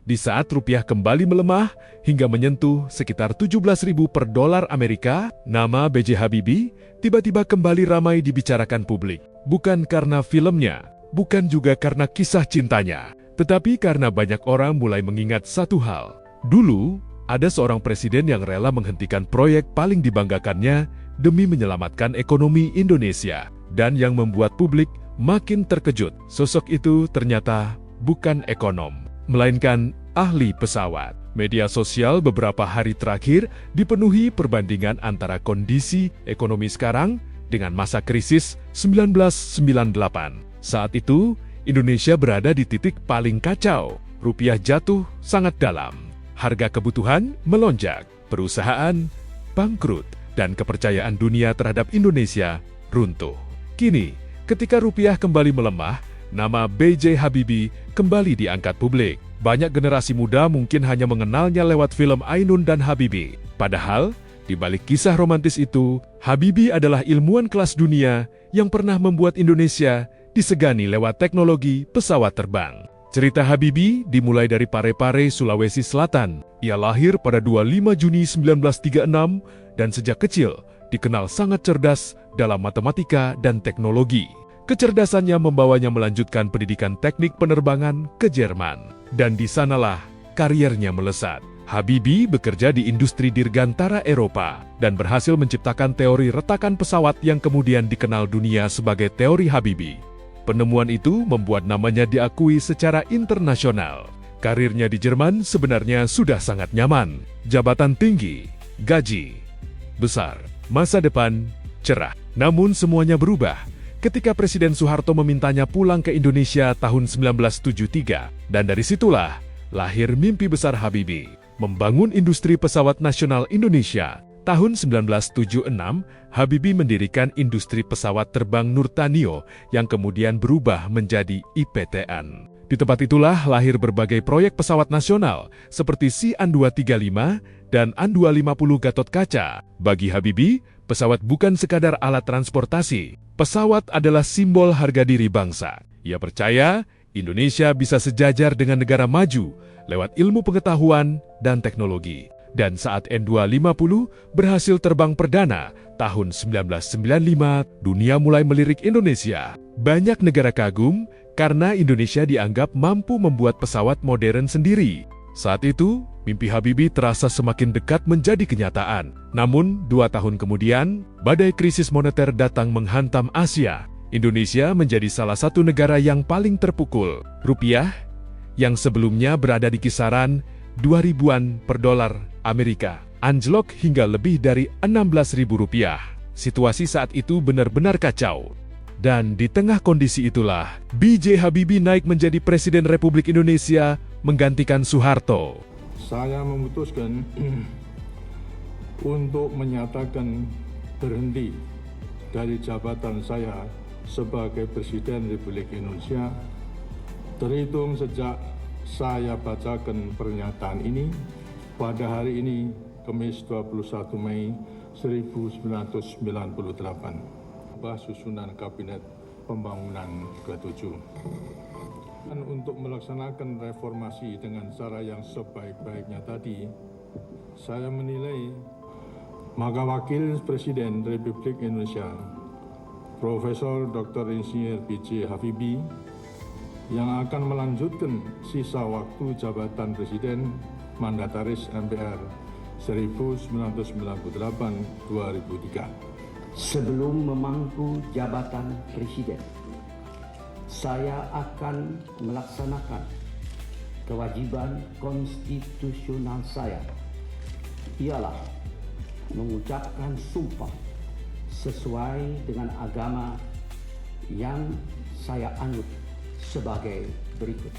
Di saat rupiah kembali melemah hingga menyentuh sekitar 17.000 per dolar Amerika, nama B.J. Habibie tiba-tiba kembali ramai dibicarakan publik. Bukan karena filmnya, bukan juga karena kisah cintanya, tetapi karena banyak orang mulai mengingat satu hal. Dulu, ada seorang presiden yang rela menghentikan proyek paling dibanggakannya demi menyelamatkan ekonomi Indonesia. Dan yang membuat publik makin terkejut, sosok itu ternyata bukan ekonom, melainkan ahli pesawat. Media sosial beberapa hari terakhir dipenuhi perbandingan antara kondisi ekonomi sekarang dengan masa krisis 1998. Saat itu, Indonesia berada di titik paling kacau. Rupiah jatuh sangat dalam. Harga kebutuhan melonjak, perusahaan bangkrut, dan kepercayaan dunia terhadap Indonesia runtuh. Kini, ketika rupiah kembali melemah, nama B.J. Habibie kembali diangkat publik. Banyak generasi muda mungkin hanya mengenalnya lewat film Ainun dan Habibie. Padahal, di balik kisah romantis itu, Habibie adalah ilmuwan kelas dunia yang pernah membuat Indonesia disegani lewat teknologi pesawat terbang. Cerita Habibie dimulai dari Parepare, Sulawesi Selatan. Ia lahir pada 25 Juni 1936 dan sejak kecil dikenal sangat cerdas dalam matematika dan teknologi. Kecerdasannya membawanya melanjutkan pendidikan teknik penerbangan ke Jerman. Dan di sanalah kariernya melesat. Habibie bekerja di industri dirgantara Eropa dan berhasil menciptakan teori retakan pesawat yang kemudian dikenal dunia sebagai teori Habibie. Penemuan itu membuat namanya diakui secara internasional. Karirnya di Jerman sebenarnya sudah sangat nyaman. Jabatan tinggi, gaji besar, masa depan cerah. Namun semuanya berubah ketika Presiden Soeharto memintanya pulang ke Indonesia tahun 1973. Dan dari situlah lahir mimpi besar Habibie, membangun industri pesawat nasional Indonesia. Tahun 1976, Habibie mendirikan industri pesawat terbang Nurtanio yang kemudian berubah menjadi IPTN. Di tempat itulah lahir berbagai proyek pesawat nasional seperti Si-An-235 dan An-250 Gatot Kaca. Bagi Habibie, pesawat bukan sekadar alat transportasi. Pesawat adalah simbol harga diri bangsa. Ia percaya Indonesia bisa sejajar dengan negara maju lewat ilmu pengetahuan dan teknologi. Dan saat N250 berhasil terbang perdana tahun 1995, dunia mulai melirik Indonesia. Banyak negara kagum karena Indonesia dianggap mampu membuat pesawat modern sendiri. Saat itu, mimpi Habibie terasa semakin dekat menjadi kenyataan. Namun, 2 tahun kemudian, badai krisis moneter datang menghantam Asia. Indonesia menjadi salah satu negara yang paling terpukul. Rupiah, yang sebelumnya berada di kisaran 2.000-an per dolar Amerika, anjlok hingga lebih dari Rp16.000. Situasi saat itu benar-benar kacau. Dan di tengah kondisi itulah, B.J. Habibie naik menjadi Presiden Republik Indonesia menggantikan Soeharto. Saya memutuskan untuk menyatakan berhenti dari jabatan saya sebagai Presiden Republik Indonesia terhitung sejak saya bacakan pernyataan ini pada hari ini, Kamis 21 Mei 1998, susunan Kabinet Pembangunan ke-7. Dan untuk melaksanakan reformasi dengan cara yang sebaik-baiknya tadi, saya menilai maka Wakil Presiden Republik Indonesia, Profesor Dr. Insinyur B.J. Habibie, yang akan melanjutkan sisa waktu jabatan Presiden Mandataris MPR 1998-2003. Sebelum memangku jabatan Presiden, saya akan melaksanakan kewajiban konstitusional saya, ialah mengucapkan sumpah sesuai dengan agama yang saya anut sebagai berikut.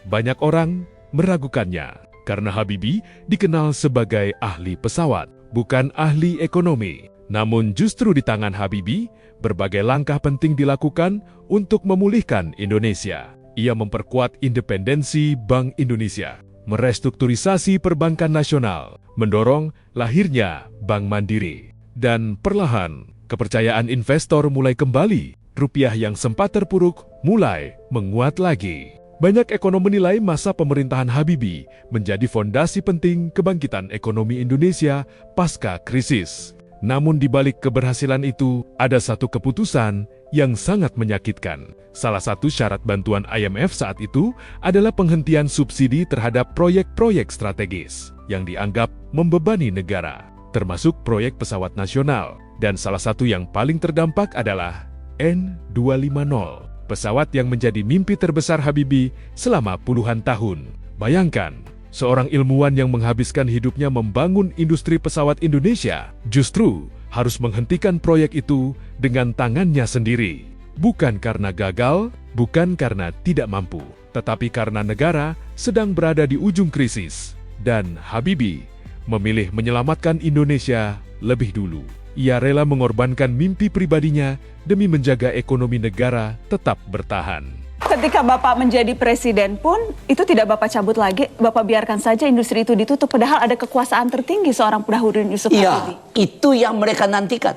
Banyak orang meragukannya karena Habibie dikenal sebagai ahli pesawat, bukan ahli ekonomi. Namun justru di tangan Habibie, berbagai langkah penting dilakukan untuk memulihkan Indonesia. Ia memperkuat independensi Bank Indonesia, merestrukturisasi perbankan nasional, mendorong lahirnya Bank Mandiri. Dan perlahan, kepercayaan investor mulai kembali. Rupiah yang sempat terpuruk mulai menguat lagi. Banyak ekonom menilai masa pemerintahan Habibie menjadi fondasi penting kebangkitan ekonomi Indonesia pasca krisis. Namun di balik keberhasilan itu, ada satu keputusan yang sangat menyakitkan. Salah satu syarat bantuan IMF saat itu adalah penghentian subsidi terhadap proyek-proyek strategis yang dianggap membebani negara, termasuk proyek pesawat nasional. Dan salah satu yang paling terdampak adalah N250. Pesawat yang menjadi mimpi terbesar Habibie selama puluhan tahun. Bayangkan, seorang ilmuwan yang menghabiskan hidupnya membangun industri pesawat Indonesia justru harus menghentikan proyek itu dengan tangannya sendiri. Bukan karena gagal, bukan karena tidak mampu, tetapi karena negara sedang berada di ujung krisis. Dan Habibie memilih menyelamatkan Indonesia lebih dulu. Ia rela mengorbankan mimpi pribadinya demi menjaga ekonomi negara tetap bertahan. Ketika Bapak menjadi presiden pun, itu tidak Bapak cabut lagi, Bapak biarkan saja industri itu ditutup, padahal ada kekuasaan tertinggi seorang Baharudin Yusuf Habibie. Iya, itu yang mereka nantikan.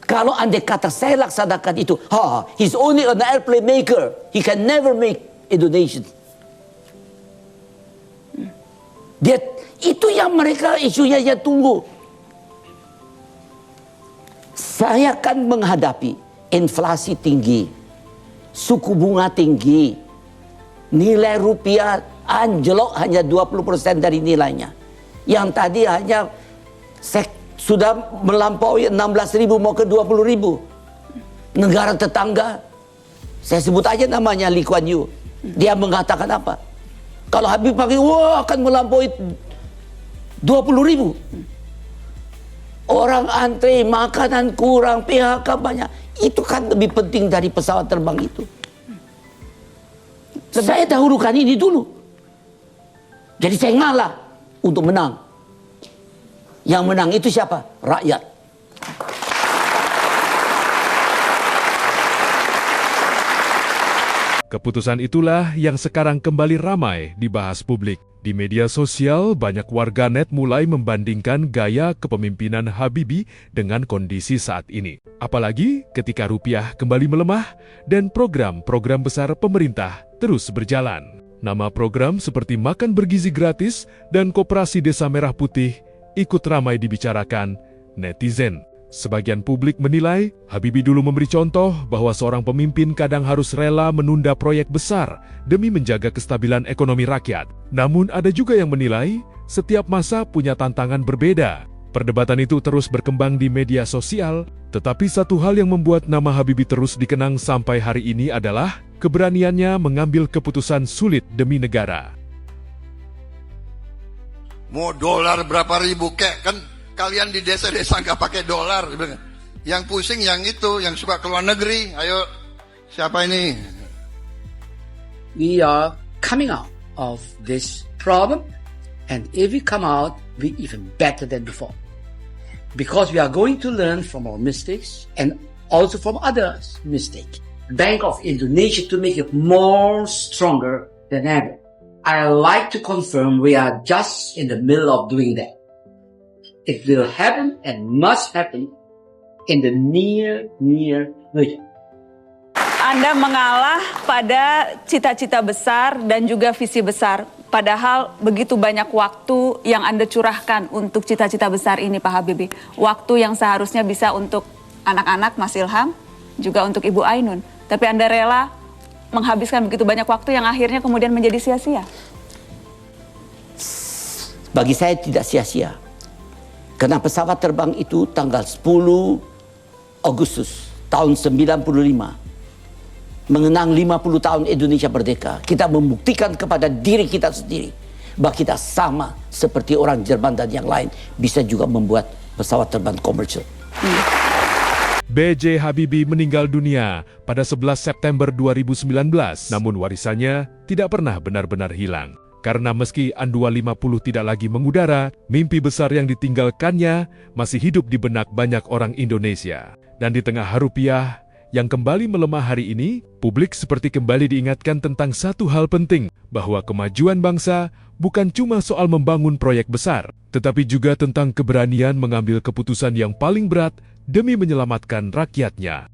Kalau andai kata saya laksanakan itu, he's only an airplane maker, he can never make Indonesia. Dia, itu yang mereka isunya tunggu. Saya akan menghadapi inflasi tinggi, suku bunga tinggi, nilai rupiah anjlok hanya 20% dari nilainya. Yang tadi hanya sudah melampaui 16.000 mau ke 20.000. Negara tetangga, saya sebut aja namanya Lee Kuan Yew. Dia mengatakan apa? Kalau Habibie pakai, akan melampaui 20.000. Orang antre, makanan kurang, PHK banyak. Itu kan lebih penting dari pesawat terbang itu. Saya dahulukan ini dulu. Jadi saya ngalah untuk menang. Yang menang itu siapa? Rakyat. Keputusan itulah yang sekarang kembali ramai dibahas publik. Di media sosial, banyak warganet mulai membandingkan gaya kepemimpinan Habibie dengan kondisi saat ini. Apalagi ketika rupiah kembali melemah dan program-program besar pemerintah terus berjalan. Nama program seperti makan bergizi gratis dan koperasi Desa Merah Putih ikut ramai dibicarakan netizen. Sebagian publik menilai Habibie dulu memberi contoh bahwa seorang pemimpin kadang harus rela menunda proyek besar demi menjaga kestabilan ekonomi rakyat. Namun ada juga yang menilai setiap masa punya tantangan berbeda. Perdebatan itu terus berkembang di media sosial, tetapi satu hal yang membuat nama Habibie terus dikenang sampai hari ini adalah keberaniannya mengambil keputusan sulit demi negara. Mau dolar berapa ribu kek kan? Kalian di desa-desa nggak pakai dolar. Yang pusing yang itu, yang suka keluar negeri. Ayo, siapa ini? We are coming out of this problem, and if we come out, we even better than before. Because we are going to learn from our mistakes and also from others' mistakes. Bank of Indonesia to make it more stronger than ever. I like to confirm we are just in the middle of doing that. It will happen and must happen in the near future. Anda mengalah pada cita-cita besar dan juga visi besar. Padahal begitu banyak waktu yang Anda curahkan untuk cita-cita besar ini, Pak Habibie. Waktu yang seharusnya bisa untuk anak-anak Mas Ilham, juga untuk Ibu Ainun. Tapi Anda rela menghabiskan begitu banyak waktu yang akhirnya kemudian menjadi sia-sia. Bagi saya tidak sia-sia. Karena pesawat terbang itu tanggal 10 Agustus tahun 95. Mengenang 50 tahun Indonesia merdeka. Kita membuktikan kepada diri kita sendiri bahwa kita sama seperti orang Jerman dan yang lain bisa juga membuat pesawat terbang komersial. B.J. Habibie meninggal dunia pada 11 September 2019, namun warisannya tidak pernah benar-benar hilang. Karena meski An-250 tidak lagi mengudara, mimpi besar yang ditinggalkannya masih hidup di benak banyak orang Indonesia. Dan di tengah rupiah yang kembali melemah hari ini, publik seperti kembali diingatkan tentang satu hal penting, bahwa kemajuan bangsa bukan cuma soal membangun proyek besar, tetapi juga tentang keberanian mengambil keputusan yang paling berat demi menyelamatkan rakyatnya.